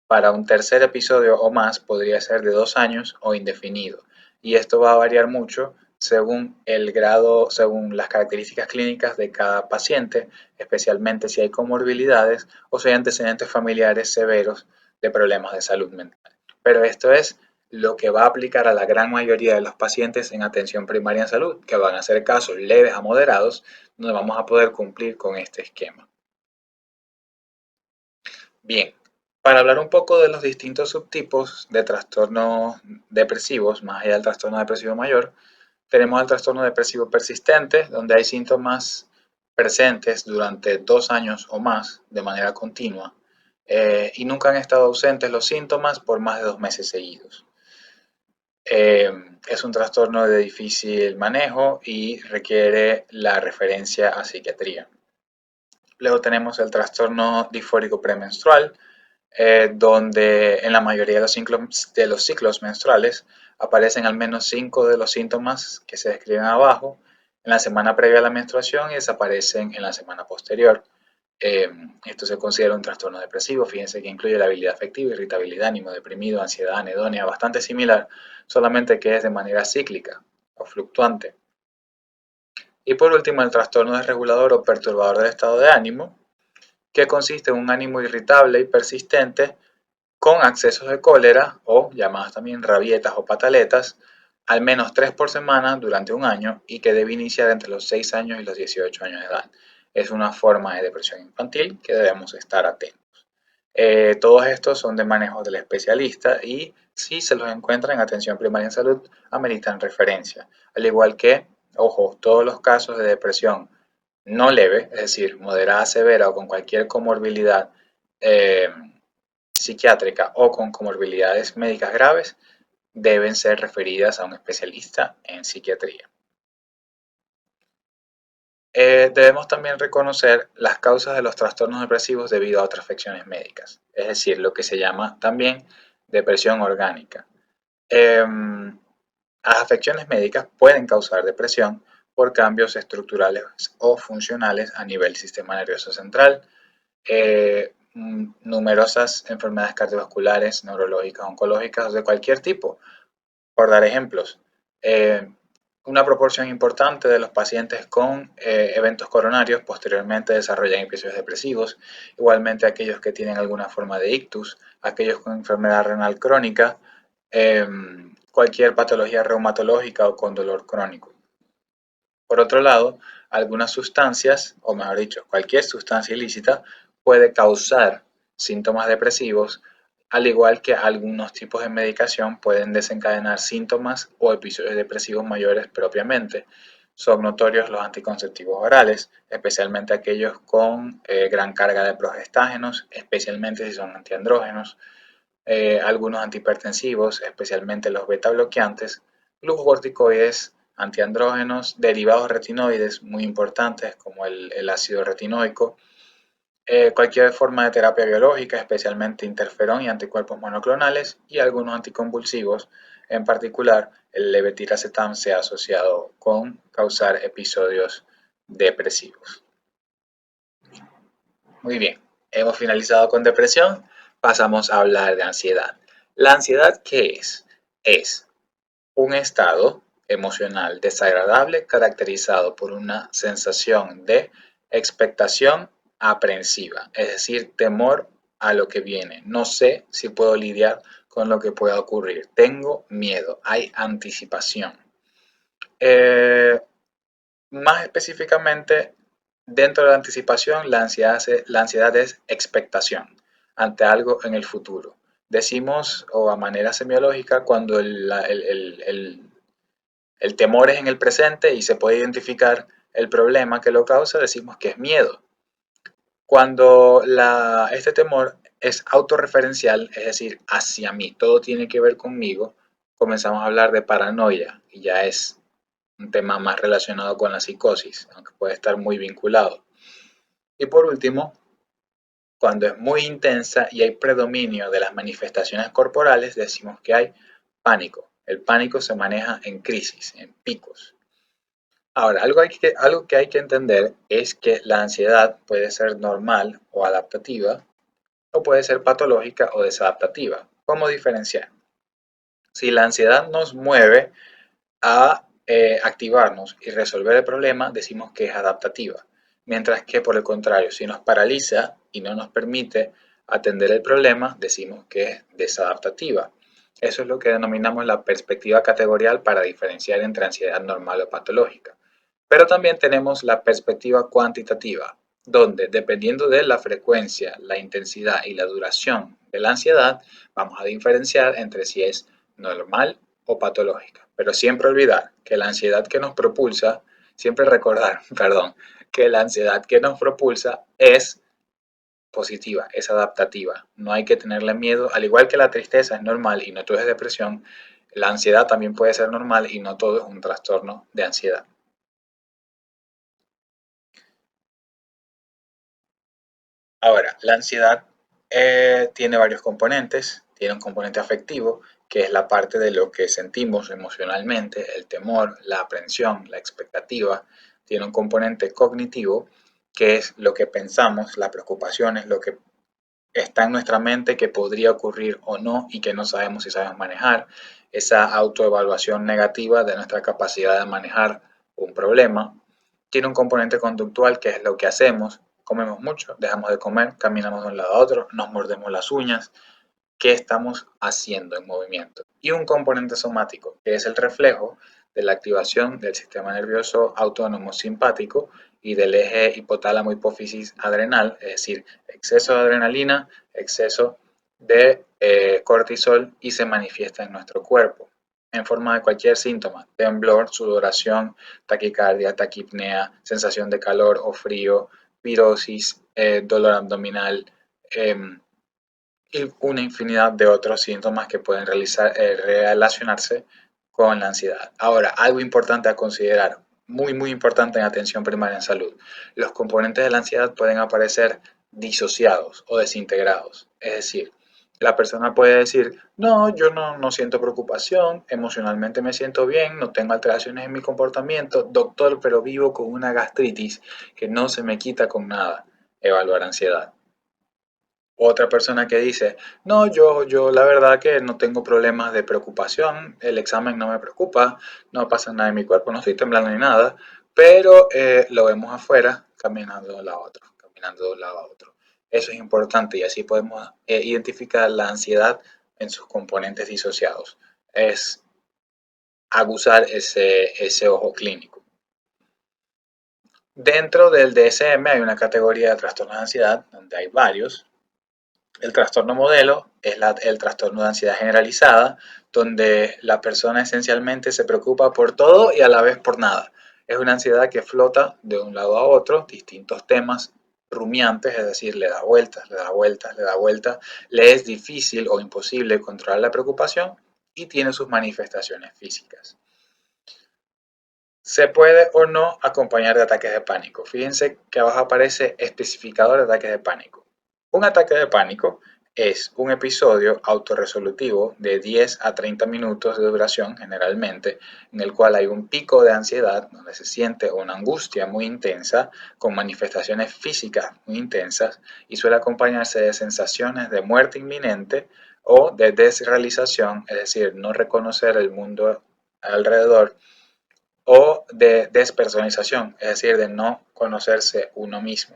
Para un tercer episodio o más podría ser de 2 años o indefinido. Y esto va a variar mucho según el grado, según las características clínicas de cada paciente, especialmente si hay comorbilidades o si hay antecedentes familiares severos de problemas de salud mental. Pero esto es lo que va a aplicar a la gran mayoría de los pacientes en atención primaria en salud, que van a ser casos leves a moderados, donde vamos a poder cumplir con este esquema. Bien, para hablar un poco de los distintos subtipos de trastornos depresivos, más allá del trastorno depresivo mayor, tenemos el trastorno depresivo persistente, donde hay síntomas presentes durante 2 años o más de manera continua y nunca han estado ausentes los síntomas por más de 2 meses seguidos. Es un trastorno de difícil manejo y requiere la referencia a psiquiatría. Luego tenemos el trastorno disfórico premenstrual, donde en la mayoría de los ciclos menstruales aparecen al menos 5 de los síntomas que se describen abajo en la semana previa a la menstruación y desaparecen en la semana posterior. Esto se considera un trastorno depresivo. Fíjense que incluye la habilidad afectiva, irritabilidad, ánimo deprimido, ansiedad, anedonia, bastante similar, solamente que es de manera cíclica o fluctuante. Y por último, el trastorno desregulador o perturbador del estado de ánimo, que consiste en un ánimo irritable y persistente con accesos de cólera o llamadas también rabietas o pataletas, al menos 3 por semana durante un año y que debe iniciar entre los 6 años y los 18 años de edad. Es una forma de depresión infantil que debemos estar atentos. Todos estos son de manejo del especialista y si se los encuentra en atención primaria en salud, ameritan referencia. Al igual que, ojo, todos los casos de depresión no leve, es decir, moderada, severa o con cualquier comorbilidad eh, psiquiátrica o con comorbilidades médicas graves, deben ser referidas a un especialista en psiquiatría. Debemos también reconocer las causas de los trastornos depresivos debido a otras afecciones médicas, es decir, lo que se llama también depresión orgánica. Las afecciones médicas pueden causar depresión por cambios estructurales o funcionales a nivel del sistema nervioso central, numerosas enfermedades cardiovasculares, neurológicas, oncológicas, de cualquier tipo. Por dar ejemplos, Una proporción importante de los pacientes con eventos coronarios posteriormente desarrollan episodios depresivos, igualmente aquellos que tienen alguna forma de ictus, aquellos con enfermedad renal crónica, cualquier patología reumatológica o con dolor crónico. Por otro lado, algunas sustancias, o mejor dicho, cualquier sustancia ilícita puede causar síntomas depresivos, al igual que algunos tipos de medicación pueden desencadenar síntomas o episodios depresivos mayores propiamente. Son notorios los anticonceptivos orales, especialmente aquellos con gran carga de progestágenos, especialmente si son antiandrógenos, algunos antihipertensivos, especialmente los beta bloqueantes, glucocorticoides, antiandrógenos, derivados retinoides muy importantes como el ácido retinoico, cualquier forma de terapia biológica, especialmente interferón y anticuerpos monoclonales, y algunos anticonvulsivos, en particular el levetiracetam se ha asociado con causar episodios depresivos. Muy bien, hemos finalizado con depresión, pasamos a hablar de ansiedad. ¿La ansiedad qué es? Es un estado emocional desagradable caracterizado por una sensación de expectación aprensiva, es decir, temor a lo que viene. No sé si puedo lidiar con lo que pueda ocurrir. Tengo miedo, hay anticipación. Eh, Más específicamente, dentro de la anticipación, la ansiedad es expectación ante algo en el futuro. Decimos, o a manera semiológica, cuando el temor es en el presente y se puede identificar el problema que lo causa, decimos que es miedo. Cuando este temor es autorreferencial, es decir, hacia mí, todo tiene que ver conmigo, comenzamos a hablar de paranoia y ya es un tema más relacionado con la psicosis, aunque puede estar muy vinculado. Y por último, cuando es muy intensa y hay predominio de las manifestaciones corporales, decimos que hay pánico. El pánico se maneja en crisis, en picos. Ahora, algo que hay que entender es que la ansiedad puede ser normal o adaptativa, o puede ser patológica o desadaptativa. ¿Cómo diferenciar? Si la ansiedad nos mueve a activarnos y resolver el problema, decimos que es adaptativa. Mientras que por el contrario, si nos paraliza y no nos permite atender el problema, decimos que es desadaptativa. Eso es lo que denominamos la perspectiva categorial para diferenciar entre ansiedad normal o patológica. Pero también tenemos la perspectiva cuantitativa, donde dependiendo de la frecuencia, la intensidad y la duración de la ansiedad, vamos a diferenciar entre si es normal o patológica. Pero siempre olvidar que la ansiedad que nos propulsa, siempre recordar, perdón, que la ansiedad que nos propulsa es positiva, es adaptativa. No hay que tenerle miedo, al igual que la tristeza es normal y no todo es depresión, la ansiedad también puede ser normal y no todo es un trastorno de ansiedad. Ahora, la ansiedad tiene varios componentes. Tiene un componente afectivo, que es la parte de lo que sentimos emocionalmente, el temor, la aprensión, la expectativa. Tiene un componente cognitivo, que es lo que pensamos, las preocupaciones, lo que está en nuestra mente que podría ocurrir o no y que no sabemos si sabemos manejar. Esa autoevaluación negativa de nuestra capacidad de manejar un problema. Tiene un componente conductual que es lo que hacemos. Comemos mucho, dejamos de comer, caminamos de un lado a otro, nos mordemos las uñas. ¿Qué estamos haciendo en movimiento? Y un componente somático, que es el reflejo de la activación del sistema nervioso autónomo simpático y del eje hipotálamo hipófisis adrenal, es decir, exceso de adrenalina, exceso de cortisol y se manifiesta en nuestro cuerpo en forma de cualquier síntoma, temblor, sudoración, taquicardia, taquipnea, sensación de calor o frío, pirosis, dolor abdominal, y una infinidad de otros síntomas que pueden relacionarse con la ansiedad. Ahora, algo importante a considerar, muy importante en atención primaria en salud, los componentes de la ansiedad pueden aparecer disociados o desintegrados. Es decir, la persona puede decir, no, yo no siento preocupación, emocionalmente me siento bien, no tengo alteraciones en mi comportamiento, doctor, pero vivo con una gastritis que no se me quita con nada. Evaluar ansiedad. Otra persona que dice, no, yo la verdad que no tengo problemas de preocupación, el examen no me preocupa, no pasa nada en mi cuerpo, no estoy temblando ni nada, pero lo vemos afuera caminando de un lado a otro, caminando de un lado a otro. Eso es importante y así podemos identificar la ansiedad en sus componentes disociados. Es aguzar ese ojo clínico. Dentro del DSM hay una categoría de trastornos de ansiedad donde hay varios. El trastorno modelo es el trastorno de ansiedad generalizada, donde la persona esencialmente se preocupa por todo y a la vez por nada. Es una ansiedad que flota de un lado a otro, distintos temas rumiantes, es decir, le da vueltas, le da vueltas, le da vueltas, le es difícil o imposible controlar la preocupación y tiene sus manifestaciones físicas. Se puede o no acompañar de ataques de pánico. Fíjense que abajo aparece especificador de ataques de pánico. Un ataque de pánico es un episodio autorresolutivo de 10 a 30 minutos de duración generalmente, en el cual hay un pico de ansiedad donde se siente una angustia muy intensa con manifestaciones físicas muy intensas y suele acompañarse de sensaciones de muerte inminente o de desrealización, es decir, no reconocer el mundo alrededor o de despersonalización, es decir, de no conocerse uno mismo.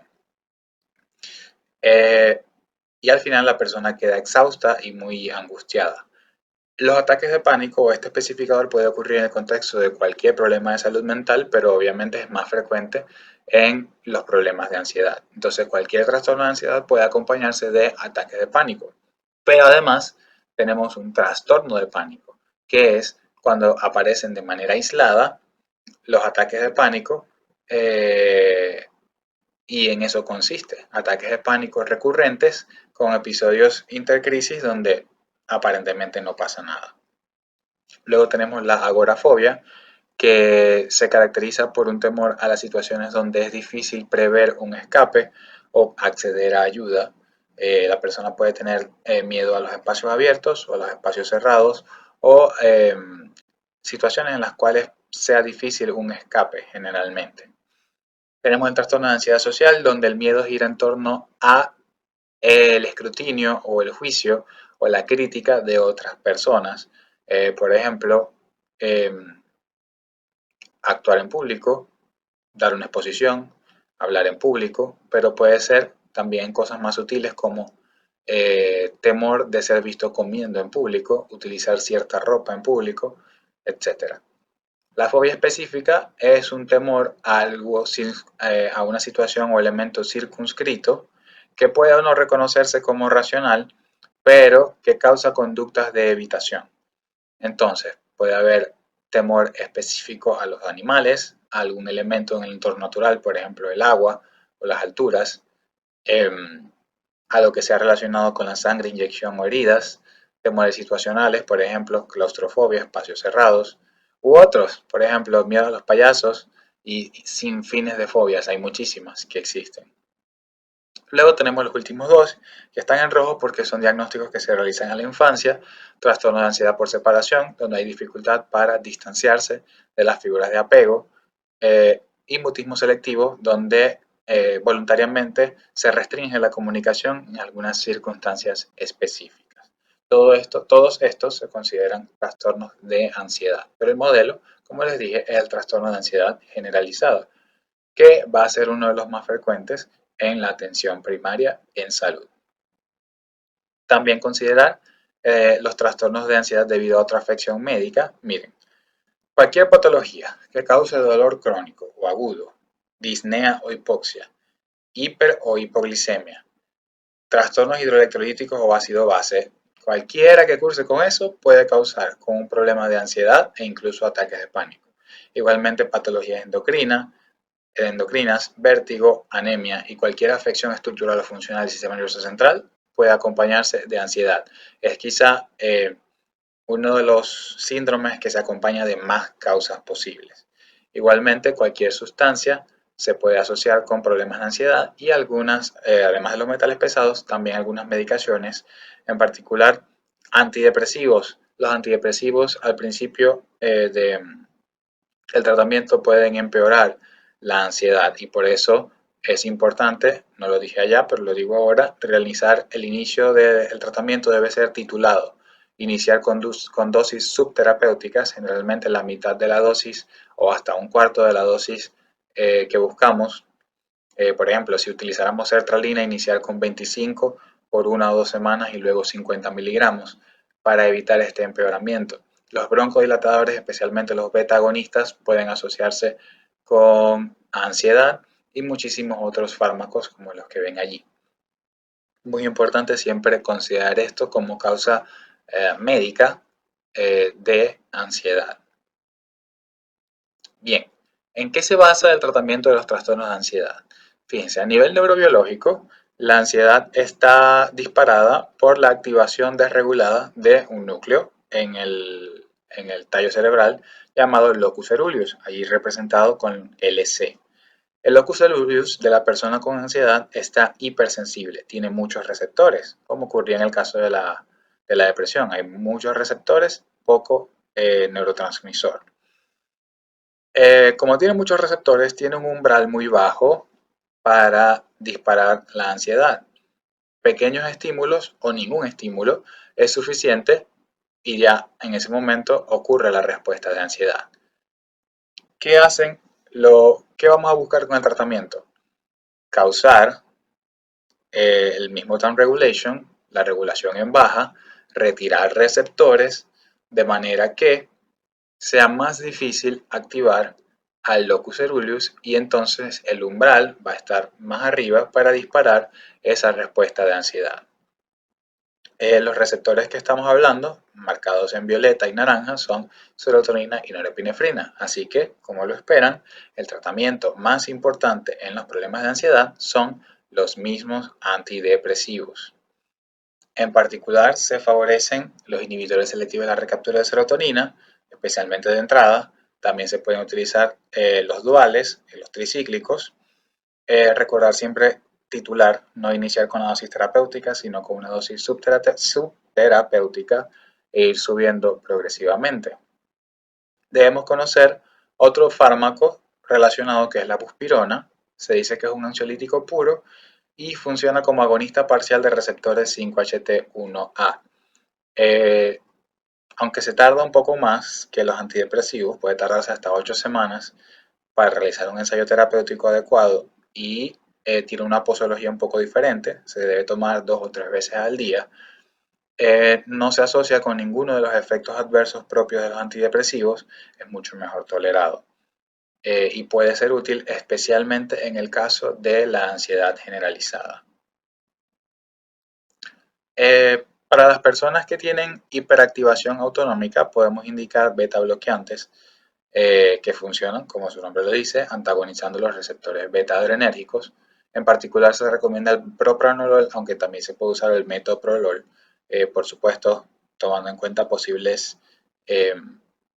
Y al final la persona queda exhausta y muy angustiada. Los ataques de pánico o este especificador puede ocurrir en el contexto de cualquier problema de salud mental, pero obviamente es más frecuente en los problemas de ansiedad. Entonces, cualquier trastorno de ansiedad puede acompañarse de ataques de pánico. Pero además, tenemos un trastorno de pánico, que es cuando aparecen de manera aislada los ataques de pánico, eh, y en eso consiste, ataques de pánico recurrentes con episodios intercrisis donde aparentemente no pasa nada. Luego tenemos la agorafobia, que se caracteriza por un temor a las situaciones donde es difícil prever un escape o acceder a ayuda. La persona puede tener miedo a los espacios abiertos o a los espacios cerrados o situaciones en las cuales sea difícil un escape generalmente. Tenemos el trastorno de ansiedad social, donde el miedo gira en torno a el escrutinio o el juicio o la crítica de otras personas. Por ejemplo, eh, actuar en público, dar una exposición, hablar en público, pero puede ser también cosas más sutiles como temor de ser visto comiendo en público, utilizar cierta ropa en público, etc. La fobia específica es un temor a, algo, a una situación o elemento circunscrito que puede o no reconocerse como racional, pero que causa conductas de evitación. Entonces, puede haber temor específico a los animales, a algún elemento en el entorno natural, por ejemplo, el agua o las alturas, eh, a lo que sea relacionado con la sangre, inyección o heridas, temores situacionales, por ejemplo, claustrofobia, espacios cerrados, u otros, por ejemplo, miedo a los payasos y sin fines de fobias, hay muchísimas que existen. Luego tenemos los últimos dos, que están en rojo porque son diagnósticos que se realizan en la infancia, trastorno de ansiedad por separación, donde hay dificultad para distanciarse de las figuras de apego, y mutismo selectivo, donde voluntariamente se restringe la comunicación en algunas circunstancias específicas. Todos estos se consideran trastornos de ansiedad, pero el modelo, como les dije, es el trastorno de ansiedad generalizada, que va a ser uno de los más frecuentes en la atención primaria en salud. También considerar los trastornos de ansiedad debido a otra afección médica. Miren, cualquier patología que cause dolor crónico o agudo, disnea o hipoxia, hiper o hipoglicemia, trastornos hidroelectrolíticos o ácido base, cualquiera que curse con eso puede causar con un problema de ansiedad e incluso ataques de pánico. Igualmente patologías endocrinas, vértigo, anemia y cualquier afección estructural o funcional del sistema nervioso central puede acompañarse de ansiedad. Es quizá uno de los síndromes que se acompaña de más causas posibles. Igualmente, cualquier sustancia se puede asociar con problemas de ansiedad y algunas, además de los metales pesados, también algunas medicaciones, en particular antidepresivos. Los antidepresivos al principio del tratamiento pueden empeorar la ansiedad y por eso es importante, no lo dije allá, pero lo digo ahora, realizar el inicio del tratamiento debe ser titulado. Iniciar con dosis subterapéuticas, generalmente la mitad de la dosis o hasta un cuarto de la dosis que buscamos. Por ejemplo, si utilizáramos sertralina, iniciar con 25 por 1 o 2 semanas y luego 50 miligramos para evitar este empeoramiento. Los broncodilatadores, especialmente los beta agonistas, pueden asociarse con ansiedad y muchísimos otros fármacos como los que ven allí. Muy importante siempre considerar esto como causa médica de ansiedad. Bien, ¿en qué se basa el tratamiento de los trastornos de ansiedad? Fíjense, a nivel neurobiológico, la ansiedad está disparada por la activación desregulada de un núcleo en el tallo cerebral llamado locus coeruleus, allí representado con LC. El locus coeruleus de la persona con ansiedad está hipersensible, tiene muchos receptores, como ocurría en el caso de la depresión. Hay muchos receptores, poco neurotransmisor. Como tiene muchos receptores, tiene un umbral muy bajo para disparar la ansiedad. Pequeños estímulos o ningún estímulo es suficiente y ya en ese momento ocurre la respuesta de ansiedad. ¿Qué hacen? ¿Qué vamos a buscar con el tratamiento? Causar el mismo down regulation, la regulación en baja, retirar receptores de manera que sea más difícil activar al locus coeruleus y entonces el umbral va a estar más arriba para disparar esa respuesta de ansiedad. Los receptores que estamos hablando, marcados en violeta y naranja, son serotonina y norepinefrina. Así que, como lo esperan, el tratamiento más importante en los problemas de ansiedad son los mismos antidepresivos. En particular, se favorecen los inhibidores selectivos de la recaptura de serotonina, especialmente de entrada. También se pueden utilizar los duales, los tricíclicos. Recordar siempre titular, no iniciar con una dosis terapéutica, sino con una dosis subterapéutica e ir subiendo progresivamente. Debemos conocer otro fármaco relacionado que es la buspirona. Se dice que es un ansiolítico puro y funciona como agonista parcial de receptores 5-HT1A. Aunque se tarda un poco más que los antidepresivos, puede tardarse hasta 8 semanas para realizar un ensayo terapéutico adecuado y tiene una posología un poco diferente, se debe tomar 2 o 3 veces al día. No se asocia con ninguno de los efectos adversos propios de los antidepresivos, es mucho mejor tolerado y puede ser útil especialmente en el caso de la ansiedad generalizada. Para las personas que tienen hiperactivación autonómica podemos indicar beta bloqueantes que funcionan, como su nombre lo dice, antagonizando los receptores beta adrenérgicos. En particular se recomienda el propranolol, aunque también se puede usar el metoprolol, por supuesto tomando en cuenta posibles eh,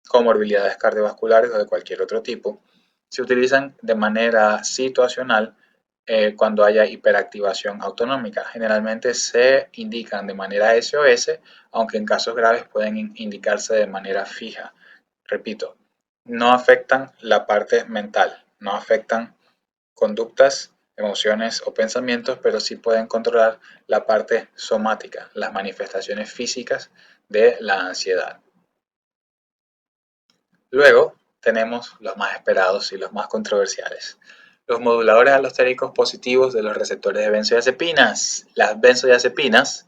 comorbilidades cardiovasculares o de cualquier otro tipo. Se utilizan de manera situacional cuando haya hiperactivación autonómica. Generalmente se indican de manera SOS, aunque en casos graves pueden indicarse de manera fija. Repito, no afectan la parte mental, no afectan conductas, emociones o pensamientos, pero sí pueden controlar la parte somática, las manifestaciones físicas de la ansiedad. Luego tenemos los más esperados y los más controversiales. Los moduladores alostéricos positivos de los receptores de benzodiazepinas. Las benzodiazepinas,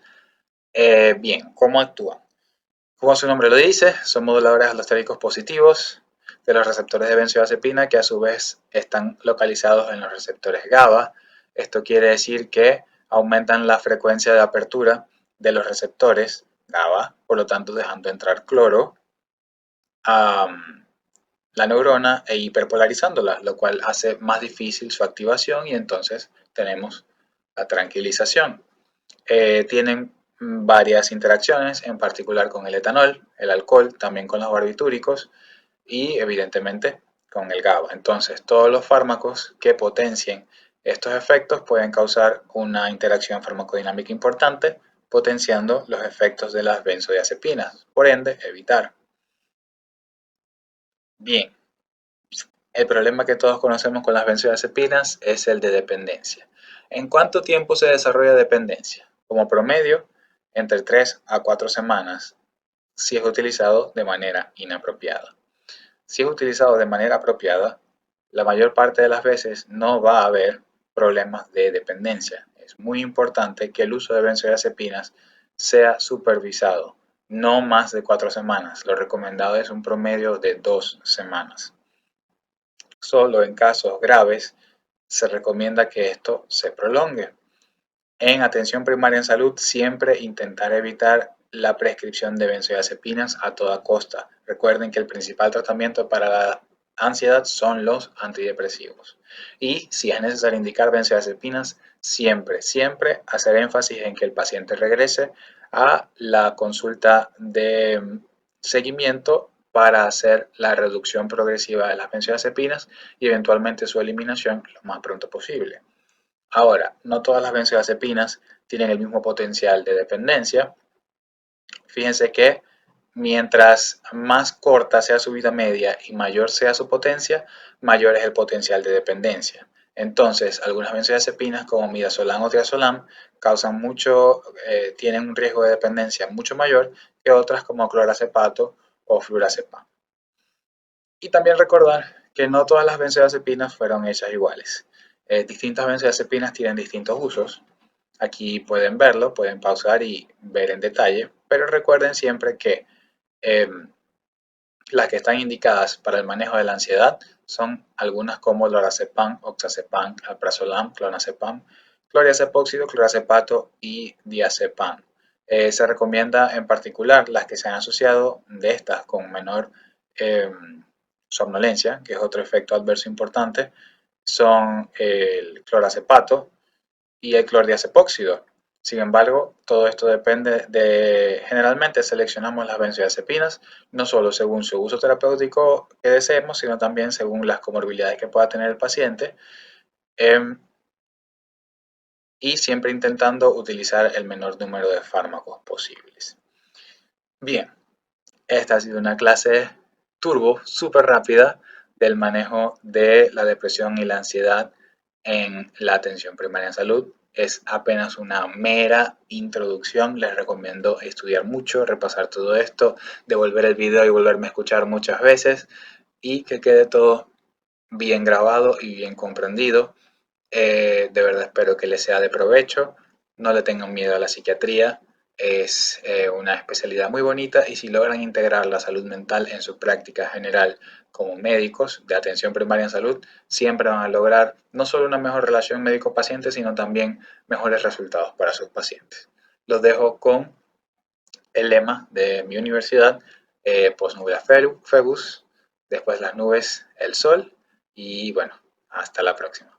bien, ¿cómo actúan? Como su nombre lo dice, son moduladores alostéricos positivos de los receptores de benzodiazepina que a su vez están localizados en los receptores GABA. Esto quiere decir que aumentan la frecuencia de apertura de los receptores GABA, por lo tanto dejando entrar cloro a la neurona e hiperpolarizándola, lo cual hace más difícil su activación y entonces tenemos la tranquilización. Tienen varias interacciones, en particular con el etanol, el alcohol, también con los barbitúricos y evidentemente con el GABA. Entonces, todos los fármacos que potencien estos efectos pueden causar una interacción farmacodinámica importante, potenciando los efectos de las benzodiazepinas, por ende, evitar. Bien, El problema que todos conocemos con las benzodiazepinas es el de dependencia. ¿En cuánto tiempo se desarrolla dependencia? Como promedio, entre 3 a 4 semanas si es utilizado de manera inapropiada. Si es utilizado de manera apropiada, la mayor parte de las veces no va a haber problemas de dependencia. Es muy importante que el uso de benzodiazepinas sea supervisado, no más de 4 semanas. Lo recomendado es un promedio de 2 semanas. Solo en casos graves se recomienda que esto se prolongue. En atención primaria en salud, siempre intentar evitar la prescripción de benzodiazepinas a toda costa. Recuerden que el principal tratamiento para la ansiedad son los antidepresivos. Y si es necesario indicar benzodiazepinas, siempre hacer énfasis en que el paciente regrese a la consulta de seguimiento para hacer la reducción progresiva de las benzodiazepinas y eventualmente su eliminación lo más pronto posible. Ahora, no todas las benzodiazepinas tienen el mismo potencial de dependencia. Fíjense que mientras más corta sea su vida media y mayor sea su potencia, mayor es el potencial de dependencia. Entonces, algunas benzodiazepinas como midazolam o triazolam tienen un riesgo de dependencia mucho mayor que otras como clorazepato o flurazepam. Y también recordar que no todas las benzodiazepinas fueron hechas iguales. Distintas benzodiazepinas tienen distintos usos. Aquí pueden verlo, pueden pausar y ver en detalle, pero recuerden siempre que eh, las que están indicadas para el manejo de la ansiedad son algunas como lorazepam, oxazepam, alprazolam, clonazepam, cloriazepóxido, clorazepato y diazepam. Se recomienda en particular las que se han asociado de estas con menor eh, somnolencia, que es otro efecto adverso importante, son el clorazepato y el clordiazepóxido. Sin embargo, todo esto depende de, generalmente seleccionamos las benzodiazepinas, no solo según su uso terapéutico que deseemos, sino también según las comorbilidades que pueda tener el paciente, eh, y siempre intentando utilizar el menor número de fármacos posibles. Bien, esta ha sido una clase turbo, súper rápida, del manejo de la depresión y la ansiedad en la atención primaria en salud. Es apenas una mera introducción. Les recomiendo estudiar mucho, repasar todo esto, devolver el video y volverme a escuchar muchas veces y que quede todo bien grabado y bien comprendido. De verdad espero que les sea de provecho. No le tengan miedo a la psiquiatría. Es una especialidad muy bonita y si logran integrar la salud mental en su práctica general como médicos de atención primaria en salud, siempre van a lograr no solo una mejor relación médico-paciente, sino también mejores resultados para sus pacientes. Los dejo con el lema de mi universidad, post nubes Febus, después las nubes, el sol y bueno, hasta la próxima.